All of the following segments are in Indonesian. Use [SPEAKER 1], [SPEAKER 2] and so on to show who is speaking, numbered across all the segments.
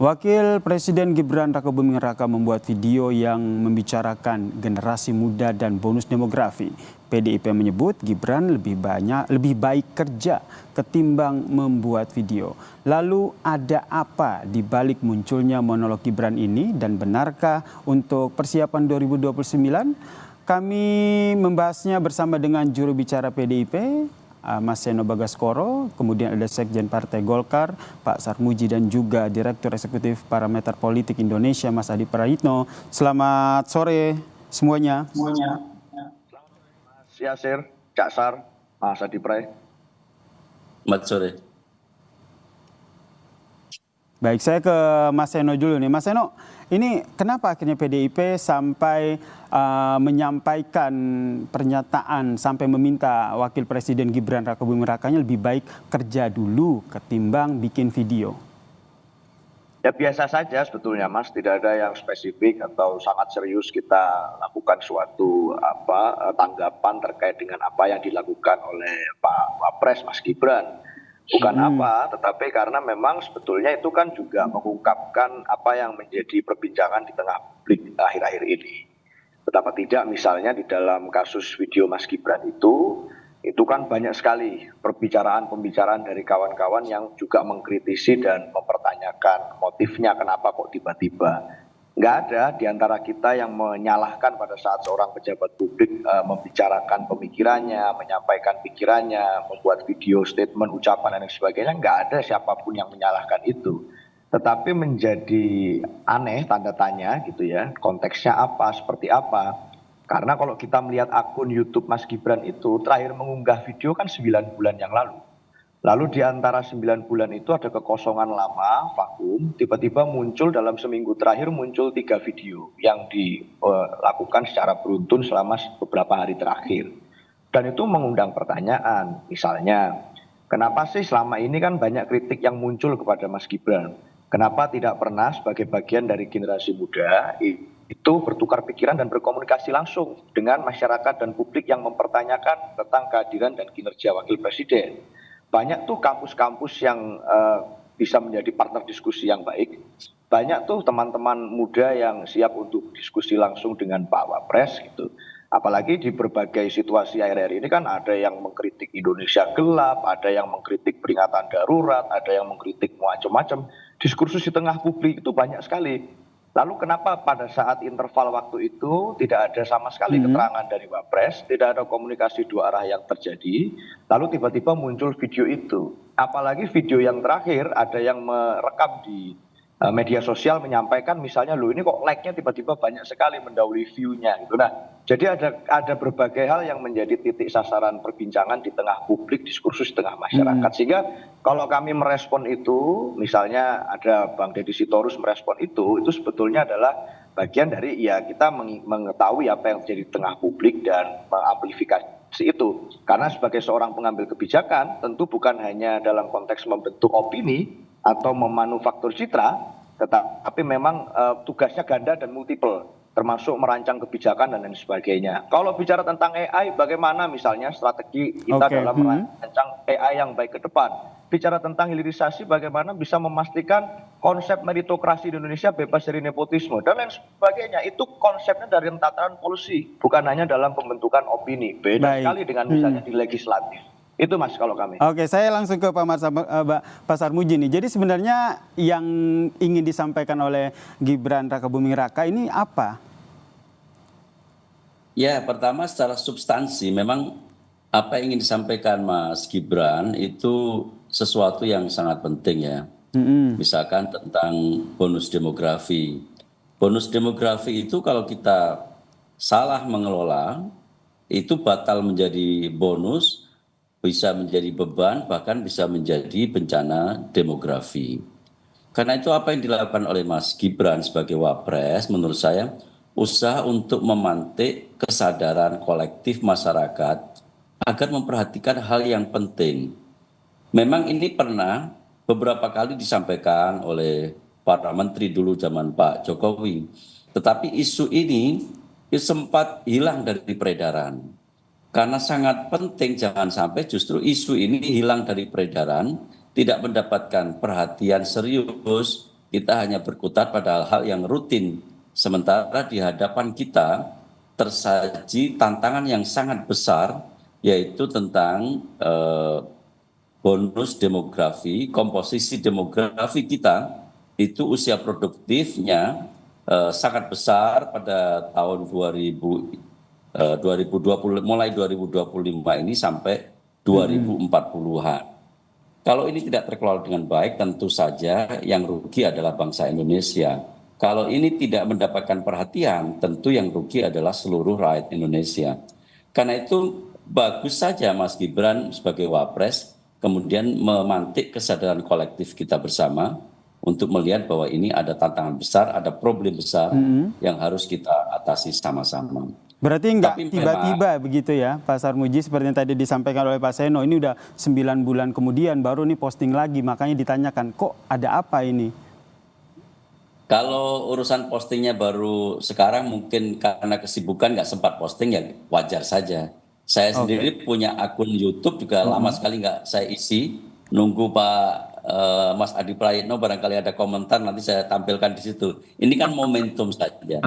[SPEAKER 1] Wakil Presiden Gibran Rakabuming Raka membuat video yang membicarakan generasi muda dan bonus demografi. PDIP menyebut Gibran lebih baik kerja ketimbang membuat video. Lalu ada apa di balik munculnya monolog Gibran ini dan benarkah untuk persiapan 2029? Kami membahasnya bersama dengan juru bicara PDIP, Mas Seno Bagaskoro, kemudian ada Sekjen Partai Golkar, Pak Sarmuji, dan juga Direktur Eksekutif Parameter Politik Indonesia, Mas Adi Prayitno. Selamat sore semuanya.
[SPEAKER 2] Selamat Mas Yasir, Cak Sar, Mas Adi Pray.
[SPEAKER 3] Selamat sore.
[SPEAKER 1] Baik, saya ke Mas Seno dulu nih. Mas Seno, ini kenapa akhirnya PDIP sampai menyampaikan pernyataan sampai meminta Wakil Presiden Gibran Rakabuming Rakanya lebih baik kerja dulu ketimbang bikin video?
[SPEAKER 2] Ya biasa saja sebetulnya Mas, tidak ada yang spesifik atau sangat serius kita lakukan suatu tanggapan terkait dengan apa yang dilakukan oleh Pak Wapres Mas Gibran. Bukan tetapi karena memang sebetulnya itu kan juga mengungkapkan apa yang menjadi perbincangan di tengah publik akhir-akhir ini. Betapa tidak misalnya di dalam kasus video Mas Gibran itu kan banyak sekali pembicaraan dari kawan-kawan yang juga mengkritisi dan mempertanyakan motifnya kenapa kok tiba-tiba. Nggak ada di antara kita yang menyalahkan pada saat seorang pejabat publik membicarakan pemikirannya, menyampaikan pikirannya, membuat video, statement, ucapan, dan sebagainya. Nggak ada siapapun yang menyalahkan itu. Tetapi menjadi aneh, tanda tanya gitu ya, konteksnya apa, seperti apa. Karena kalau kita melihat akun YouTube Mas Gibran itu, terakhir mengunggah video kan 9 bulan yang lalu. Lalu di antara 9 bulan itu ada kekosongan lama, vakum, tiba-tiba muncul dalam seminggu terakhir muncul 3 video yang dilakukan secara beruntun selama beberapa hari terakhir. Dan itu mengundang pertanyaan, misalnya, kenapa sih selama ini kan banyak kritik yang muncul kepada Mas Gibran? Kenapa tidak pernah sebagai bagian dari generasi muda itu bertukar pikiran dan berkomunikasi langsung dengan masyarakat dan publik yang mempertanyakan tentang kehadiran dan kinerja Wakil Presiden? Banyak tuh kampus-kampus yang bisa menjadi partner diskusi yang baik. Banyak tuh teman-teman muda yang siap untuk diskusi langsung dengan Pak Wapres gitu. Apalagi di berbagai situasi akhir-akhir ini kan ada yang mengkritik Indonesia gelap, ada yang mengkritik peringatan darurat, ada yang mengkritik macam-macam. Diskursus di tengah publik itu banyak sekali. Lalu kenapa pada saat interval waktu itu tidak ada sama sekali keterangan dari Wapres, tidak ada komunikasi dua arah yang terjadi, lalu tiba-tiba muncul video itu. Apalagi video yang terakhir ada yang merekam di media sosial menyampaikan misalnya loh ini kok like-nya tiba-tiba banyak sekali mendahului view-nya gitu. Nah, jadi ada berbagai hal yang menjadi titik sasaran perbincangan di tengah publik, diskursus di tengah masyarakat. Sehingga kalau kami merespon itu, misalnya ada Bang Deddy Sitorus merespon itu sebetulnya adalah bagian dari ya kita mengetahui apa yang terjadi di tengah publik dan mengamplifikasi itu. Karena sebagai seorang pengambil kebijakan tentu bukan hanya dalam konteks membentuk opini atau memanufaktur citra, tetapi memang tugasnya ganda dan multiple, termasuk merancang kebijakan dan lain sebagainya. Kalau bicara tentang AI, bagaimana misalnya strategi kita dalam merancang AI yang baik ke depan? Bicara tentang hilirisasi, bagaimana bisa memastikan konsep meritokrasi di Indonesia bebas dari nepotisme dan lain sebagainya. Itu konsepnya dari tataran policy, bukan hanya dalam pembentukan opini. Beda sekali dengan misalnya di legislatif. Itu Mas kalau kami.
[SPEAKER 1] Oke, saya langsung ke Pak Sarmuji nih. Jadi sebenarnya yang ingin disampaikan oleh Gibran Rakabuming Raka ini apa?
[SPEAKER 3] Ya, pertama secara substansi memang apa yang ingin disampaikan Mas Gibran itu sesuatu yang sangat penting ya. Misalkan tentang bonus demografi. Bonus demografi itu kalau kita salah mengelola itu batal menjadi bonus, bisa menjadi beban, bahkan bisa menjadi bencana demografi. Karena itu apa yang dilakukan oleh Mas Gibran sebagai Wapres, menurut saya usaha untuk memantik kesadaran kolektif masyarakat agar memperhatikan hal yang penting. Memang ini pernah beberapa kali disampaikan oleh para menteri dulu zaman Pak Jokowi. Tetapi isu ini sempat hilang dari peredaran. Karena sangat penting jangan sampai justru isu ini hilang dari peredaran, tidak mendapatkan perhatian serius kita hanya berkutat pada hal-hal yang rutin. Sementara di hadapan kita tersaji tantangan yang sangat besar, yaitu tentang bonus demografi, komposisi demografi kita itu usia produktifnya sangat besar pada tahun 2020, mulai 2025 ini sampai 2040-an. Kalau ini tidak terkelola dengan baik, tentu saja yang rugi adalah bangsa Indonesia. Kalau ini tidak mendapatkan perhatian, tentu yang rugi adalah seluruh rakyat Indonesia. Karena itu bagus saja Mas Gibran sebagai Wapres kemudian memantik kesadaran kolektif kita bersama untuk melihat bahwa ini ada tantangan besar, ada problem besar yang harus kita atasi sama-sama.
[SPEAKER 1] Berarti nggak tiba-tiba begitu ya Pak Sarmuji, seperti yang tadi disampaikan oleh Pak Seno, ini udah 9 bulan kemudian baru nih posting lagi, makanya ditanyakan kok ada apa ini?
[SPEAKER 3] Kalau urusan postingnya baru sekarang mungkin karena kesibukan nggak sempat posting, ya wajar saja. Saya sendiri punya akun YouTube juga lama sekali nggak saya isi, nunggu Pak Mas Adi Prayitno barangkali ada komentar nanti saya tampilkan di situ. Ini kan momentum saja.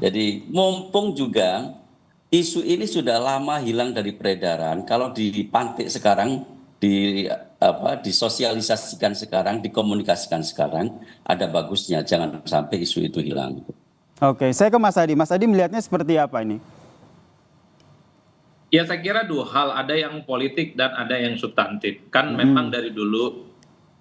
[SPEAKER 3] Jadi mumpung juga isu ini sudah lama hilang dari peredaran, kalau dipantik sekarang, disosialisasikan sekarang, dikomunikasikan sekarang, ada bagusnya. Jangan sampai isu itu hilang.
[SPEAKER 1] Oke, saya ke Mas Adi. Mas Adi melihatnya seperti apa ini?
[SPEAKER 4] Ya saya kira dua hal, ada yang politik dan ada yang substantif. Kan memang dari dulu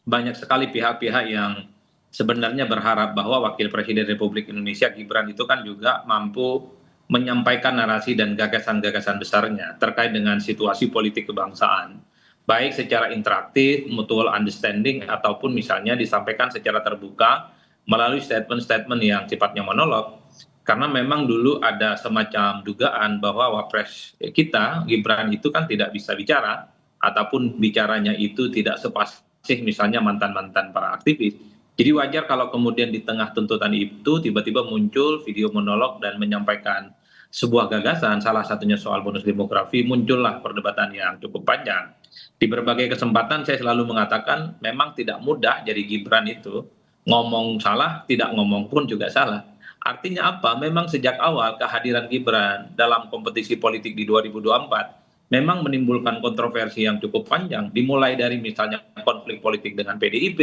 [SPEAKER 4] banyak sekali pihak-pihak yang sebenarnya berharap bahwa Wakil Presiden Republik Indonesia Gibran itu kan juga mampu menyampaikan narasi dan gagasan-gagasan besarnya terkait dengan situasi politik kebangsaan. Baik secara interaktif, mutual understanding, ataupun misalnya disampaikan secara terbuka melalui statement-statement yang sifatnya monolog. Karena memang dulu ada semacam dugaan bahwa Wapres kita, Gibran itu kan tidak bisa bicara, ataupun bicaranya itu tidak sepasih misalnya mantan-mantan para aktivis. Jadi wajar kalau kemudian di tengah tuntutan itu tiba-tiba muncul video monolog dan menyampaikan sebuah gagasan, salah satunya soal bonus demografi, muncullah perdebatan yang cukup panjang. Di berbagai kesempatan saya selalu mengatakan memang tidak mudah jadi Gibran itu, ngomong salah, tidak ngomong pun juga salah. Artinya apa? Memang sejak awal kehadiran Gibran dalam kompetisi politik di 2024 memang menimbulkan kontroversi yang cukup panjang, dimulai dari misalnya konflik politik dengan PDIP,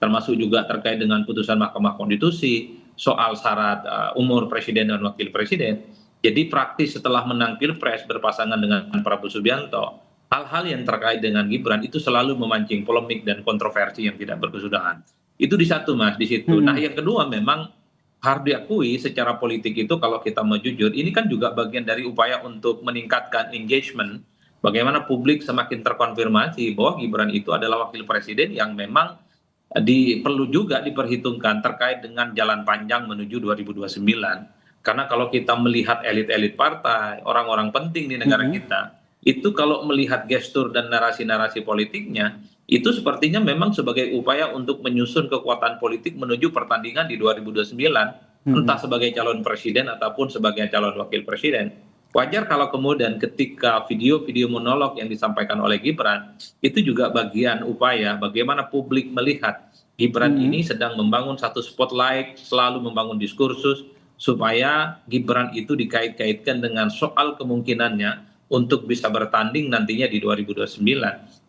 [SPEAKER 4] termasuk juga terkait dengan putusan Mahkamah Konstitusi, soal syarat umur presiden dan wakil presiden. Jadi praktis setelah menang Pilpres berpasangan dengan Prabowo Subianto, hal-hal yang terkait dengan Gibran itu selalu memancing polemik dan kontroversi yang tidak berkesudahan. Itu di satu Mas, di situ. Nah yang kedua memang harus diakui secara politik itu kalau kita mau jujur, ini kan juga bagian dari upaya untuk meningkatkan engagement, bagaimana publik semakin terkonfirmasi bahwa Gibran itu adalah wakil presiden yang memang perlu juga diperhitungkan terkait dengan jalan panjang menuju 2029. Karena kalau kita melihat elit-elit partai, orang-orang penting di negara kita, itu kalau melihat gestur dan narasi-narasi politiknya, itu sepertinya memang sebagai upaya untuk menyusun kekuatan politik menuju pertandingan di 2029, entah sebagai calon presiden ataupun sebagai calon wakil presiden. Wajar kalau kemudian ketika video-video monolog yang disampaikan oleh Gibran, itu juga bagian upaya bagaimana publik melihat Gibran ini sedang membangun satu spotlight, selalu membangun diskursus, supaya Gibran itu dikait-kaitkan dengan soal kemungkinannya untuk bisa bertanding nantinya di 2029.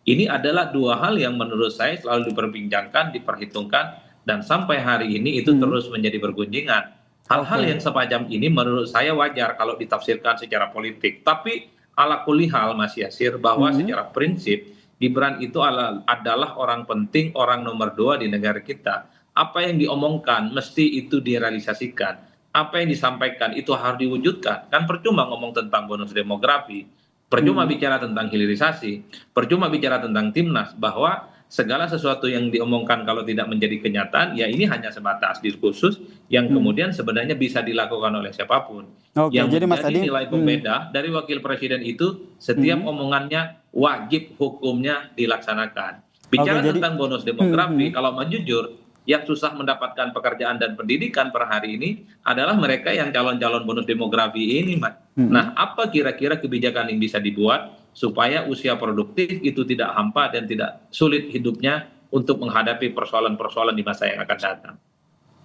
[SPEAKER 4] Ini adalah dua hal yang menurut saya selalu diperbincangkan, diperhitungkan, dan sampai hari ini itu terus menjadi bergunjingan. Hal-hal yang semacam ini menurut saya wajar kalau ditafsirkan secara politik. Tapi ala kulli hal Mas Yasir, bahwa secara prinsip Gibran itu adalah orang penting, orang nomor 2 di negara kita. Apa yang diomongkan mesti itu direalisasikan. Apa yang disampaikan itu harus diwujudkan. Kan percuma ngomong tentang bonus demografi, percuma bicara tentang hilirisasi, percuma bicara tentang timnas, bahwa segala sesuatu yang diomongkan kalau tidak menjadi kenyataan, ya ini hanya sebatas diskursus yang kemudian sebenarnya bisa dilakukan oleh siapapun. Yang
[SPEAKER 1] jadi Mas
[SPEAKER 4] menjadi
[SPEAKER 1] Adi,
[SPEAKER 4] nilai pembeda dari wakil presiden itu setiap omongannya wajib hukumnya dilaksanakan. Bicara tentang bonus demografi, kalau mau jujur, yang susah mendapatkan pekerjaan dan pendidikan per hari ini adalah mereka yang calon-calon bonus demografi ini, Mas. Nah, apa kira-kira kebijakan yang bisa dibuat supaya usia produktif itu tidak hampa dan tidak sulit hidupnya untuk menghadapi persoalan-persoalan di masa yang akan datang?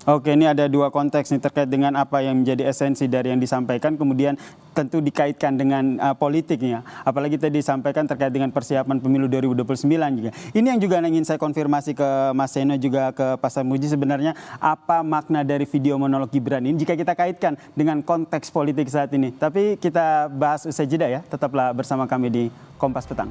[SPEAKER 1] Oke, ini ada dua konteks nih terkait dengan apa yang menjadi esensi dari yang disampaikan, kemudian tentu dikaitkan dengan politiknya. Apalagi tadi disampaikan terkait dengan persiapan pemilu 2029 juga. Ini yang juga ingin saya konfirmasi ke Mas Seno juga ke Pak Sarmuji, sebenarnya apa makna dari video monolog Gibran ini jika kita kaitkan dengan konteks politik saat ini. Tapi kita bahas usai jeda ya, tetaplah bersama kami di Kompas Petang.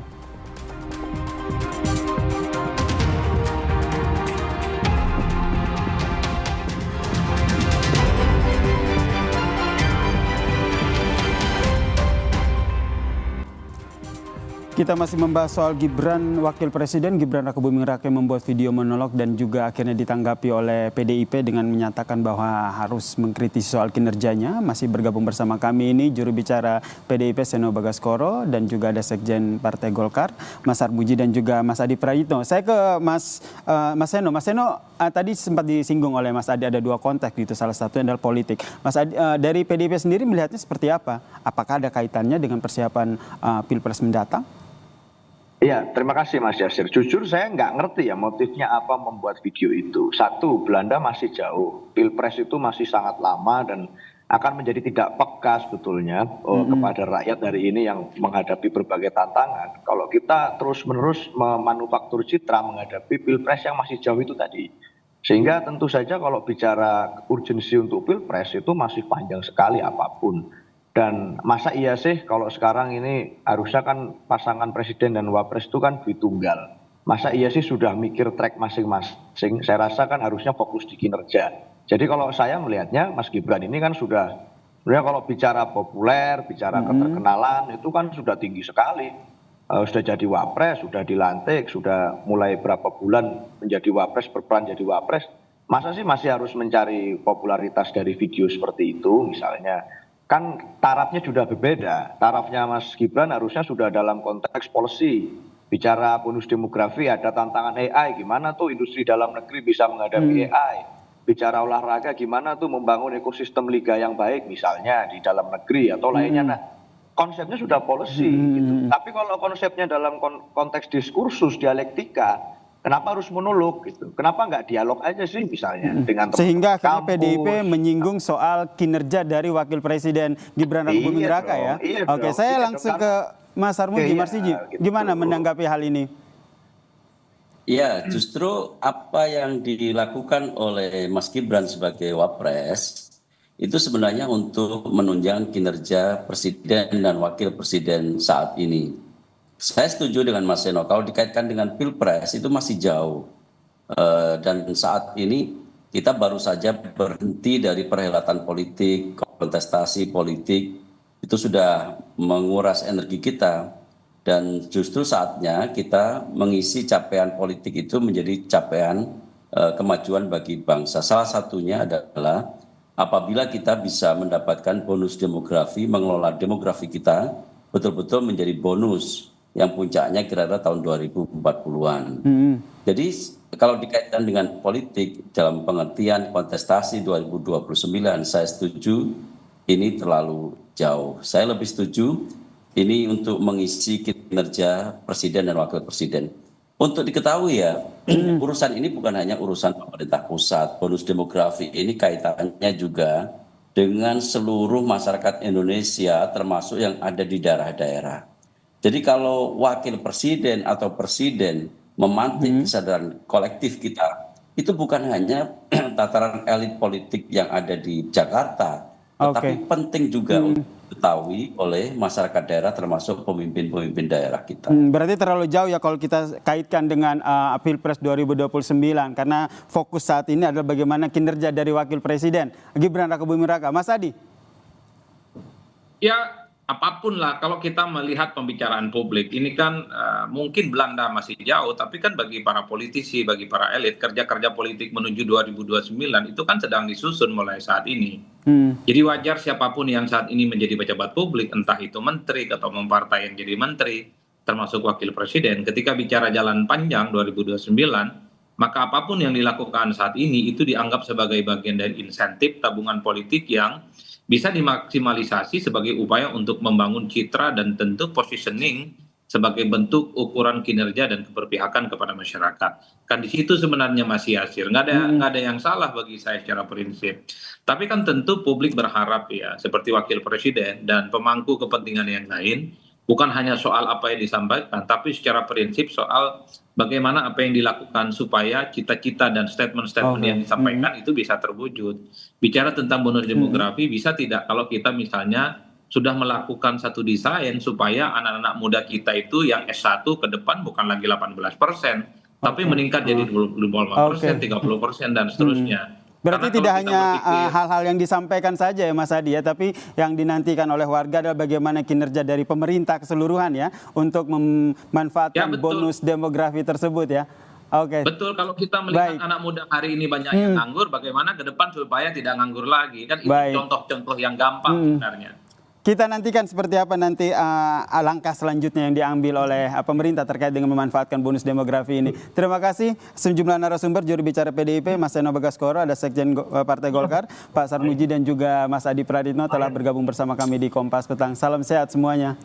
[SPEAKER 1] Kita masih membahas soal Gibran, Wakil Presiden Gibran Rakebuming Raka membuat video monolog dan juga akhirnya ditanggapi oleh PDIP dengan menyatakan bahwa harus mengkritisi soal kinerjanya. Masih bergabung bersama kami ini juru bicara PDIP Seno Bagaskoro dan juga ada Sekjen Partai Golkar Mas Sarmuji dan juga Mas Adi Prayitno. Saya ke Mas Seno. Mas Seno, tadi sempat disinggung oleh Mas Adi ada dua konteks gitu, salah satunya adalah politik. Mas Adi, dari PDIP sendiri melihatnya seperti apa? Apakah ada kaitannya dengan persiapan Pilpres mendatang?
[SPEAKER 2] Iya, terima kasih Mas Yasir. Jujur saya nggak ngerti ya motifnya apa membuat video itu. Satu, Belanda masih jauh. Pilpres itu masih sangat lama dan akan menjadi tidak peka sebetulnya kepada rakyat hari ini yang menghadapi berbagai tantangan. Kalau kita terus-menerus memanufaktur citra menghadapi Pilpres yang masih jauh itu tadi. Sehingga tentu saja kalau bicara urgensi untuk Pilpres itu masih panjang sekali apapun. Dan masa iya sih kalau sekarang ini harusnya kan pasangan presiden dan wapres itu kan duit tunggal. Masa iya sih sudah mikir track masing-masing, saya rasa kan harusnya fokus di kinerja. Jadi kalau saya melihatnya Mas Gibran ini kan sudah, sebenarnya kalau bicara populer, bicara keterkenalan itu kan sudah tinggi sekali. Sudah jadi wapres, sudah dilantik, sudah mulai berapa bulan menjadi wapres, berperan jadi wapres. Masa sih masih harus mencari popularitas dari video seperti itu misalnya. Kan tarafnya sudah berbeda. Tarafnya Mas Gibran harusnya sudah dalam konteks policy. Bicara bonus demografi ada tantangan AI, gimana tuh industri dalam negeri bisa menghadapi AI. Bicara olahraga gimana tuh membangun ekosistem liga yang baik misalnya di dalam negeri atau lainnya. Nah, konsepnya sudah policy gitu. Tapi kalau konsepnya dalam konteks diskursus, dialektika, kenapa harus monolog gitu? Kenapa nggak dialog aja sih misalnya dengan teman
[SPEAKER 1] sehingga akhirnya
[SPEAKER 2] kampus.
[SPEAKER 1] PDIP menyinggung soal kinerja dari Wakil Presiden Gibran Rakebuming Raka ya. Oke, saya langsung ke Mas Sarmuji, Marsiji. Gimana menanggapi hal ini?
[SPEAKER 3] Ya, justru apa yang dilakukan oleh Mas Gibran sebagai Wapres itu sebenarnya untuk menunjang kinerja Presiden dan Wakil Presiden saat ini. Saya setuju dengan Mas Seno, kalau dikaitkan dengan Pilpres itu masih jauh. Dan saat ini kita baru saja berhenti dari perhelatan politik, kontestasi politik, itu sudah menguras energi kita. Dan justru saatnya kita mengisi capaian politik itu menjadi capaian kemajuan bagi bangsa. Salah satunya adalah apabila kita bisa mendapatkan bonus demografi, mengelola demografi kita betul-betul menjadi bonus yang puncaknya kira-kira tahun 2040-an. Jadi kalau dikaitkan dengan politik dalam pengertian kontestasi 2029, saya setuju ini terlalu jauh. Saya lebih setuju ini untuk mengisi kinerja Presiden dan Wakil Presiden. Untuk diketahui ya, urusan ini bukan hanya urusan pemerintah pusat. Bonus demografi ini kaitannya juga dengan seluruh masyarakat Indonesia termasuk yang ada di daerah-daerah. Jadi kalau wakil presiden atau presiden memantik kesadaran kolektif kita, itu bukan hanya tataran elit politik yang ada di Jakarta, tetapi penting juga untuk diketahui oleh masyarakat daerah termasuk pemimpin-pemimpin daerah kita.
[SPEAKER 1] Berarti terlalu jauh ya kalau kita kaitkan dengan Pilpres 2029, karena fokus saat ini adalah bagaimana kinerja dari Wakil Presiden Gibran Rakebuming Raka. Mas Adi?
[SPEAKER 4] Ya, apapun lah, kalau kita melihat pembicaraan publik, ini kan mungkin Belanda masih jauh, tapi kan bagi para politisi, bagi para elit, kerja-kerja politik menuju 2029 itu kan sedang disusun mulai saat ini. Jadi wajar siapapun yang saat ini menjadi pejabat publik, entah itu menteri atau mempartai yang jadi menteri, termasuk wakil presiden, ketika bicara jalan panjang 2029, maka apapun yang dilakukan saat ini itu dianggap sebagai bagian dari insentif tabungan politik yang bisa dimaksimalisasi sebagai upaya untuk membangun citra dan tentu positioning sebagai bentuk ukuran kinerja dan keberpihakan kepada masyarakat. Kan di situ sebenarnya Mas Yasir, nggak ada yang salah bagi saya secara prinsip. Tapi kan tentu publik berharap ya, seperti wakil presiden dan pemangku kepentingan yang lain, bukan hanya soal apa yang disampaikan, tapi secara prinsip soal bagaimana apa yang dilakukan supaya cita-cita dan statement-statement yang disampaikan itu bisa terwujud. Bicara tentang bonus demografi, bisa tidak kalau kita misalnya sudah melakukan satu desain supaya anak-anak muda kita itu yang S1 ke depan bukan lagi 18%, tapi meningkat jadi 25%, 30% dan seterusnya.
[SPEAKER 1] Berarti tidak hanya hal-hal yang disampaikan saja ya Mas Adi ya, tapi yang dinantikan oleh warga adalah bagaimana kinerja dari pemerintah keseluruhan ya untuk memanfaatkan bonus demografi tersebut ya. Oke.
[SPEAKER 4] Betul, kalau kita melihat anak muda hari ini banyak yang nganggur, bagaimana ke depan supaya tidak nganggur lagi? Kan itu contoh-contoh yang gampang sebenarnya.
[SPEAKER 1] Kita nantikan seperti apa nanti langkah selanjutnya yang diambil oleh pemerintah terkait dengan memanfaatkan bonus demografi ini. Terima kasih sejumlah narasumber, juru bicara PDIP, Mas Seno Bagaskoro, ada Sekjen Partai Golkar, Pak Sarmuji dan juga Mas Adi Praditno telah bergabung bersama kami di Kompas Petang. Salam sehat semuanya.